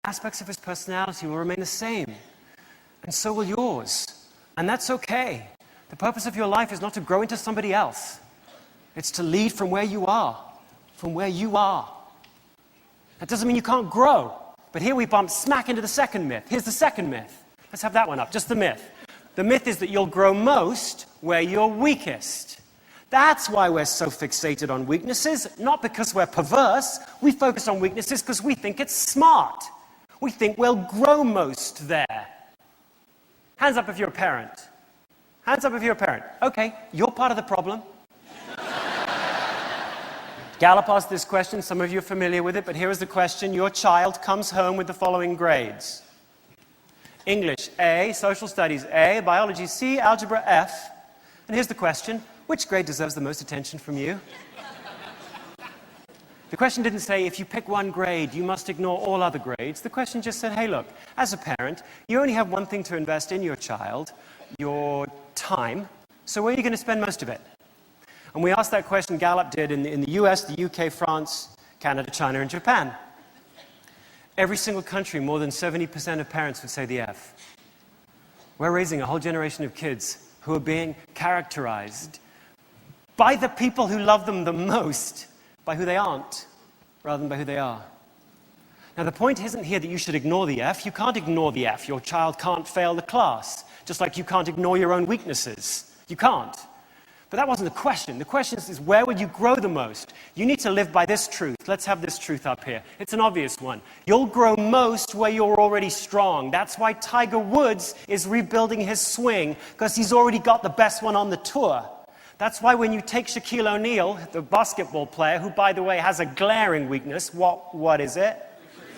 aspects of his personality will remain the same. And so will yours. And that's okay. The purpose of your life is not to grow into somebody else. It's to lead from where you are. From where you are. That doesn't mean you can't grow. But here we bump smack into the second myth. Here's the second myth. Let's have that one up, just the myth. The myth is that you'll grow most where you're weakest. That's why we're so fixated on weaknesses, not because we're perverse. We focus on weaknesses because we think it's smart. We think we'll grow most there. Hands up if you're a parent. Hands up if you're a parent. Okay, you're part of the problem. Gallup asked this question. Some of you are familiar with it, but here is the question. Your child comes home with the following grades. English, A. Social studies, A. Biology, C. Algebra, F. And here's the question. Which grade deserves the most attention from you? The question didn't say, if you pick one grade, you must ignore all other grades. The question just said, hey, look, as a parent, you only have one thing to invest in your child, your time. So where are you going to spend most of it? And we asked that question, Gallup did, in the US, the UK, France, Canada, China, and Japan. Every single country, more than 70% of parents would say the F. We're raising a whole generation of kids who are being characterized by the people who love them the most, by who they aren't, rather than by who they are. Now, the point isn't here that you should ignore the F. You can't ignore the F. Your child can't fail the class, just like you can't ignore your own weaknesses. You can't. But that wasn't the question. The question is where would you grow the most? You need to live by this truth. Let's have this truth up here. It's an obvious one. You'll grow most where you're already strong. That's why Tiger Woods is rebuilding his swing, because he's already got the best one on the tour. That's why when you take Shaquille O'Neal, the basketball player, who, by the way, has a glaring weakness, what is it?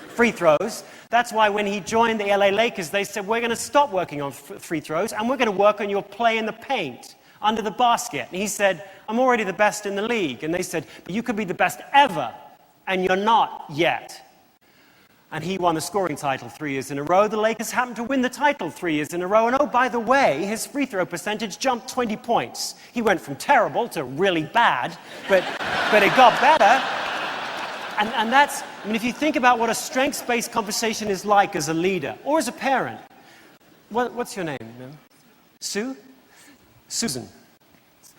Free throws. That's why when he joined the LA Lakers, they said, we're going to stop working on free throws, and we're going to work on your play in the paint, under the basket. And he said, I'm already the best in the league. And they said, but you could be the best ever, and you're not yet. And he won the scoring title 3 years in a row. The Lakers happened to win the title 3 years in a row. And oh, by the way, his free throw percentage jumped 20 points. He went from terrible to really bad, but it got better. And that's, I mean, if you think about what a strengths-based conversation is like as a leader or as a parent. What's your name, ma'am? Sue? Susan.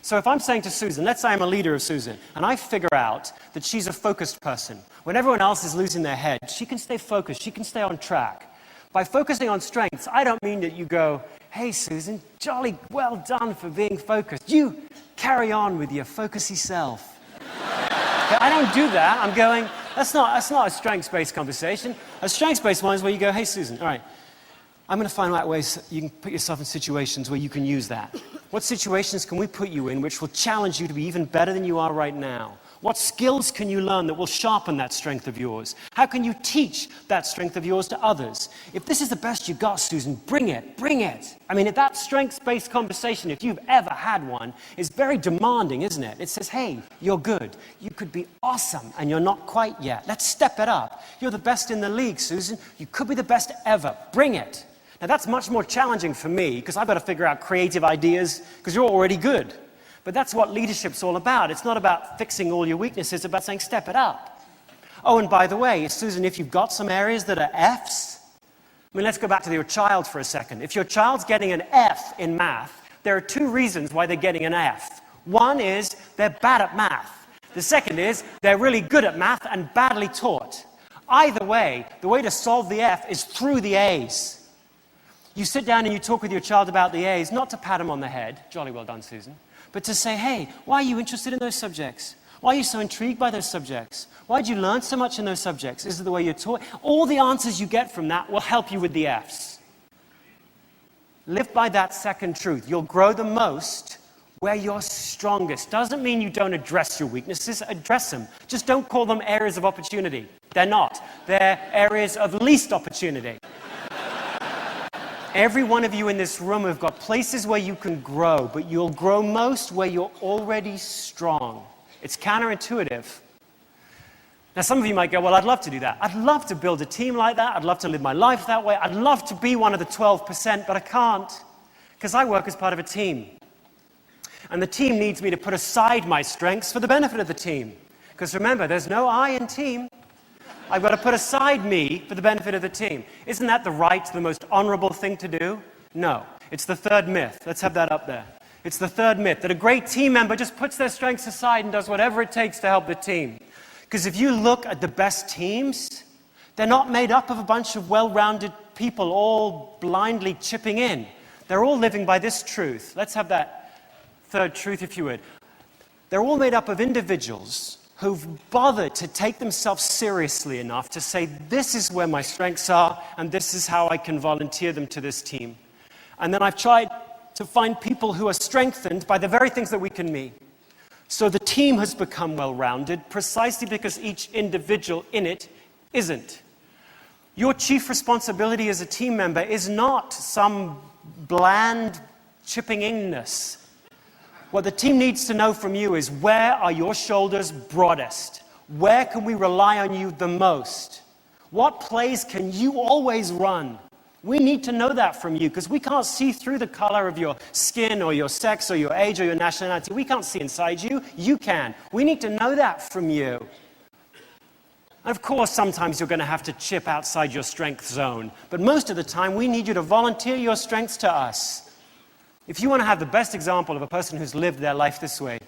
So if I'm saying to Susan, let's say I'm a leader of Susan, and I figure out that she's a focused person. When everyone else is losing their head, she can stay focused, she can stay on track. By focusing on strengths, I don't mean that you go, hey Susan, jolly well done for being focused. You carry on with your focusy self. Okay, I don't do that. I'm going, that's not a strengths-based conversation. A strengths-based one is where you go, hey Susan, all right, I'm going to find out ways you can put yourself in situations where you can use that. What situations can we put you in which will challenge you to be even better than you are right now? What skills can you learn that will sharpen that strength of yours? How can you teach that strength of yours to others? If this is the best you got, Susan, bring it, bring it. I mean, that strengths-based conversation, if you've ever had one, is very demanding, isn't it? It says, hey, you're good. You could be awesome, and you're not quite yet. Let's step it up. You're the best in the league, Susan. You could be the best ever. Bring it. Now, that's much more challenging for me because I've got to figure out creative ideas because you're already good. But that's what leadership's all about. It's not about fixing all your weaknesses. It's about saying, step it up. Oh, and by the way, Susan, if you've got some areas that are Fs, I mean, let's go back to your child for a second. If your child's getting an F in math, there are 2 reasons why they're getting an F. One is they're bad at math. The second is they're really good at math and badly taught. Either way, the way to solve the F is through the A's. You sit down and you talk with your child about the A's, not to pat him on the head, jolly well done, Susan, but to say, hey, why are you interested in those subjects? Why are you so intrigued by those subjects? Why did you learn so much in those subjects? Is it the way you're taught? All the answers you get from that will help you with the F's. Live by that second truth. You'll grow the most where you're strongest. Doesn't mean you don't address your weaknesses. Address them. Just don't call them areas of opportunity. They're not. They're areas of least opportunity. Every one of you in this room have got places where you can grow, but you'll grow most where you're already strong. It's counterintuitive. Now, some of you might go, well, I'd love to do that. I'd love to build a team like that. I'd love to live my life that way. I'd love to be one of the 12%, but I can't because I work as part of a team. And the team needs me to put aside my strengths for the benefit of the team. Because remember, there's no I in team. I've got to put aside me for the benefit of the team. Isn't that the right, the most honorable thing to do? No. It's the third myth. Let's have that up there. It's the third myth, that a great team member just puts their strengths aside and does whatever it takes to help the team. Because if you look at the best teams, they're not made up of a bunch of well-rounded people all blindly chipping in. They're all living by this truth. Let's have that third truth, if you would. They're all made up of individuals who've bothered to take themselves seriously enough to say, this is where my strengths are, and this is how I can volunteer them to this team. And then I've tried to find people who are strengthened by the very things that we can be. So the team has become well-rounded precisely because each individual in it isn't. Your chief responsibility as a team member is not some bland chipping inness. What the team needs to know from you is, where are your shoulders broadest? Where can we rely on you the most? What plays can you always run? We need to know that from you, because we can't see through the color of your skin or your sex or your age or your nationality. We can't see inside you. You can. We need to know that from you. And of course, sometimes you're going to have to chip outside your strength zone. But most of the time, we need you to volunteer your strengths to us. If you want to have the best example of a person who's lived their life this way,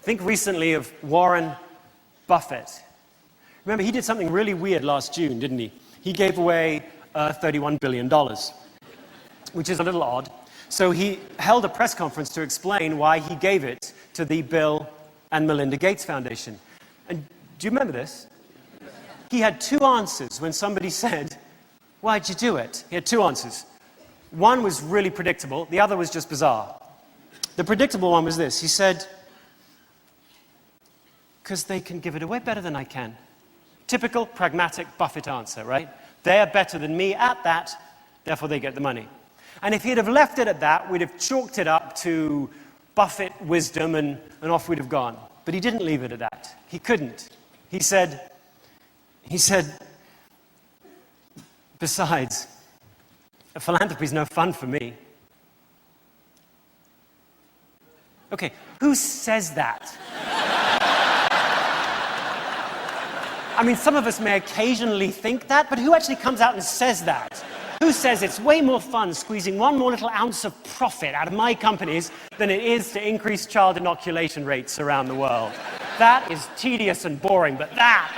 think recently of Warren Buffett. Remember, he did something really weird last June, didn't he? He gave away $31 billion, which is a little odd. So he held a press conference to explain why he gave it to the Bill and Melinda Gates Foundation. And do you remember this? He had two answers when somebody said, why'd you do it? He had two answers. One was really predictable. The other was just bizarre. The predictable one was this. He said, because they can give it away better than I can. Typical, pragmatic Buffett answer, right? They're better than me at that, therefore they get the money. And if he'd have left it at that, we'd have chalked it up to Buffett wisdom and off we'd have gone. But he didn't leave it at that. He couldn't. He said, besides, philanthropy is no fun for me. Okay, who says that? I mean, some of us may occasionally think that, but who actually comes out and says that? Who says it's way more fun squeezing one more little ounce of profit out of my companies than it is to increase child inoculation rates around the world? That is tedious and boring, but that,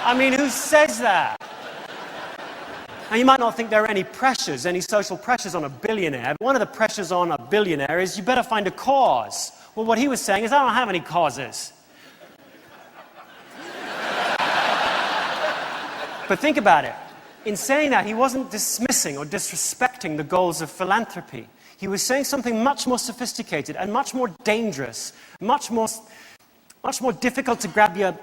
I mean, who says that? Now, you might not think there are any pressures, any social pressures on a billionaire. But one of the pressures on a billionaire is you better find a cause. Well, what he was saying is, I don't have any causes. But think about it. In saying that, he wasn't dismissing or disrespecting the goals of philanthropy. He was saying something much more sophisticated and much more dangerous, much more difficult to grab your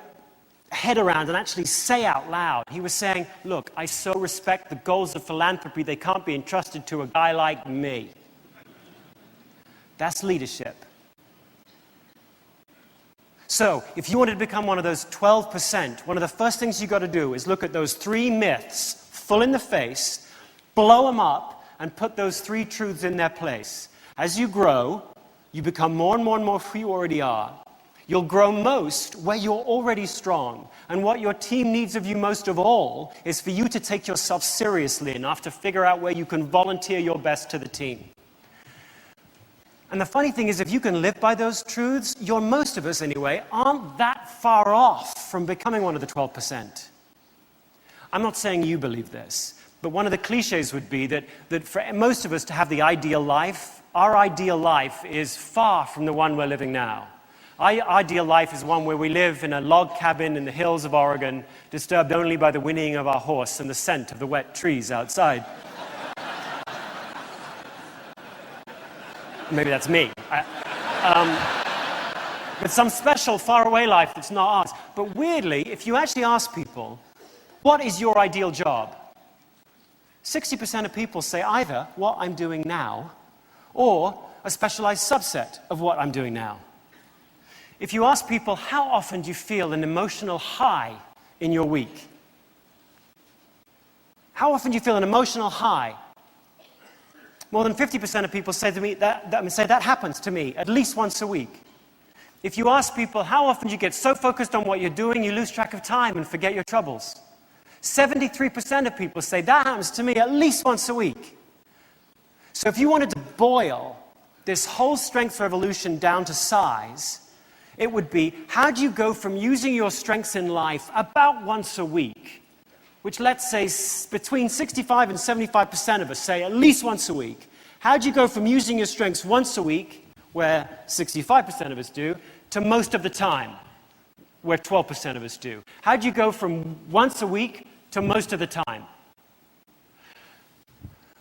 head around and actually say out loud. He was saying, look, I so respect the goals of philanthropy, they can't be entrusted to a guy like me. That's leadership. So, if you wanted to become one of those 12%, one of the first things you've got to do is look at those three myths full in the face, blow them up, and put those three truths in their place. As you grow, you become more and more and more who you already are. You'll grow most where you're already strong. And what your team needs of you most of all is for you to take yourself seriously enough to figure out where you can volunteer your best to the team. And the funny thing is, if you can live by those truths, most of us anyway, aren't that far off from becoming one of the 12%. I'm not saying you believe this, but one of the cliches would be that for most of us to have the ideal life, our ideal life is far from the one we're living now. Our ideal life is one where we live in a log cabin in the hills of Oregon, disturbed only by the whinnying of our horse and the scent of the wet trees outside. Maybe that's me. But some special faraway life that's not ours. But weirdly, if you actually ask people, what is your ideal job? 60% of people say either what I'm doing now or a specialized subset of what I'm doing now. If you ask people, how often do you feel an emotional high in your week? How often do you feel an emotional high? More than 50% of people say to me that happens to me at least once a week. If you ask people, how often do you get so focused on what you're doing, you lose track of time and forget your troubles? 73% of people say, that happens to me at least once a week. So if you wanted to boil this whole strength revolution down to size, it would be, how do you go from using your strengths in life about once a week, which let's say between 65 and 75% of us say at least once a week. How do you go from using your strengths once a week, where 65% of us do, to most of the time, where 12% of us do? How do you go from once a week to most of the time?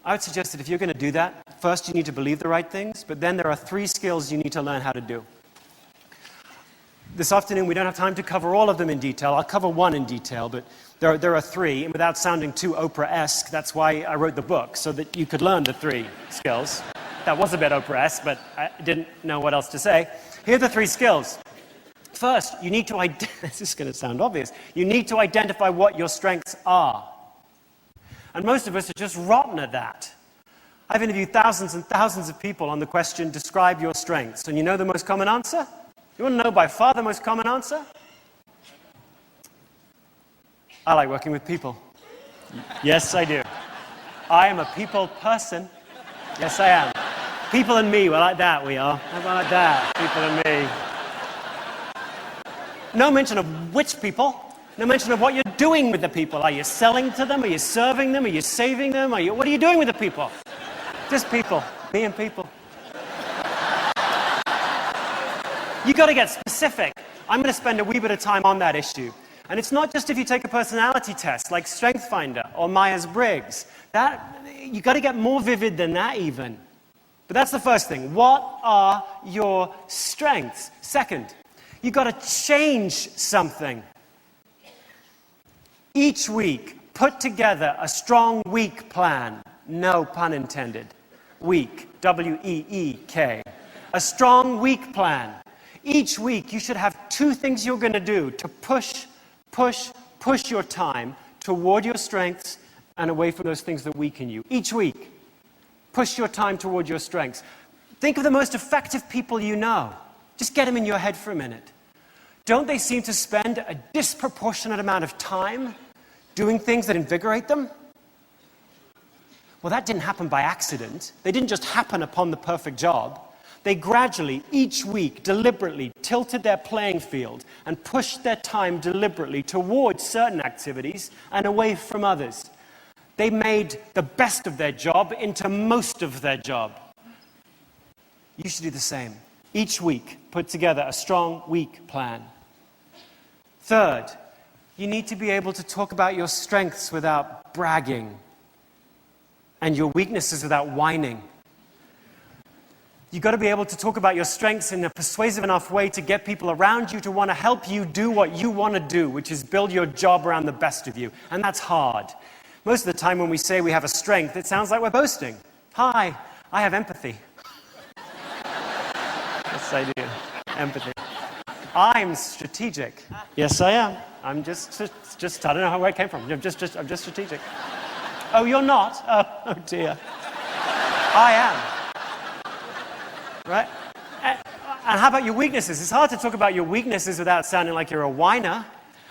I would suggest that if you're going to do that, first you need to believe the right things, but then there are 3 skills you need to learn how to do. This afternoon we don't have time to cover all of them in detail. I'll cover one in detail, but there are 3, and without sounding too Oprah-esque, that's why I wrote the book, so that you could learn the 3 skills. That was a bit Oprah-esque, but I didn't know what else to say. Here are the 3 skills. First, you need to this is going to sound obvious. You need to identify what your strengths are. And most of us are just rotten at that. I've interviewed thousands and thousands of people on the question, describe your strengths. And you know the most common answer? You want to know by far the most common answer? I like working with people. Yes, I do. I am a people person. Yes, I am. People and me, we're like that, we are. How about that? People and me. No mention of which people. No mention of what you're doing with the people. Are you selling to them? Are you serving them? Are you saving them? What are you doing with the people? Just people. Me and people. You got to get specific. I'm going to spend a wee bit of time on that issue. And it's not just if you take a personality test like StrengthsFinder or Myers-Briggs. You got to get more vivid than that even. But that's the first thing. What are your strengths? Second, you got to change something. Each week, put together a strong week plan. No pun intended. Week. W-E-E-K. A strong week plan. Each week, you should have 2 things you're going to do to push your time toward your strengths and away from those things that weaken you. Each week, push your time toward your strengths. Think of the most effective people you know. Just get them in your head for a minute. Don't they seem to spend a disproportionate amount of time doing things that invigorate them? Well, that didn't happen by accident. They didn't just happen upon the perfect job. They gradually, each week, deliberately tilted their playing field and pushed their time deliberately towards certain activities and away from others. They made the best of their job into most of their job. You should do the same. Each week, put together a strong week plan. Third, you need to be able to talk about your strengths without bragging and your weaknesses without whining. You've got to be able to talk about your strengths in a persuasive enough way to get people around you to want to help you do what you want to do, which is build your job around the best of you. And that's hard. Most of the time when we say we have a strength, it sounds like we're boasting. Hi, I have empathy. Yes, I do. Empathy. I'm strategic. Yes, I am. I'm just I don't know where it came from. I'm just strategic. Oh, you're not? Oh dear. I am. Right? And how about your weaknesses? It's hard to talk about your weaknesses without sounding like you're a whiner.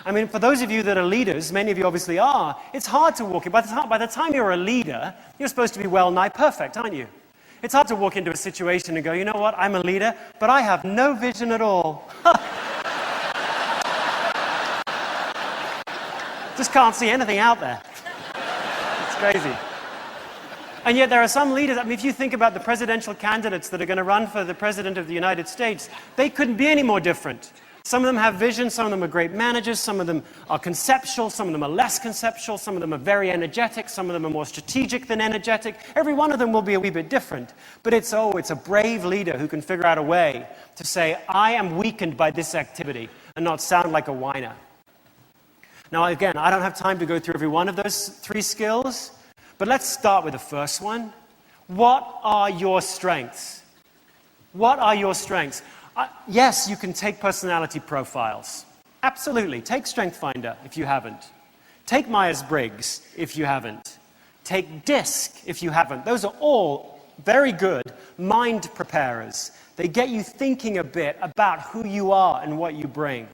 I mean, for those of you that are leaders, many of you obviously are, it's hard to walk in. By the time you're a leader, you're supposed to be well-nigh perfect, aren't you? It's hard to walk into a situation and go, you know what, I'm a leader, but I have no vision at all. Just can't see anything out there. It's crazy. And yet there are some leaders, I mean, if you think about the presidential candidates that are going to run for the President of the United States, they couldn't be any more different. Some of them have vision, some of them are great managers, some of them are conceptual, some of them are less conceptual, some of them are very energetic, some of them are more strategic than energetic. Every one of them will be a wee bit different. But it's a brave leader who can figure out a way to say, I am weakened by this activity, and not sound like a whiner. Now, again, I don't have time to go through every one of those 3 skills, but let's start with the first one. What are your strengths? What are your strengths? Yes, you can take personality profiles. Absolutely. Take StrengthsFinder if you haven't. Take Myers-Briggs if you haven't. Take DISC if you haven't. Those are all very good mind preparers. They get you thinking a bit about who you are and what you bring.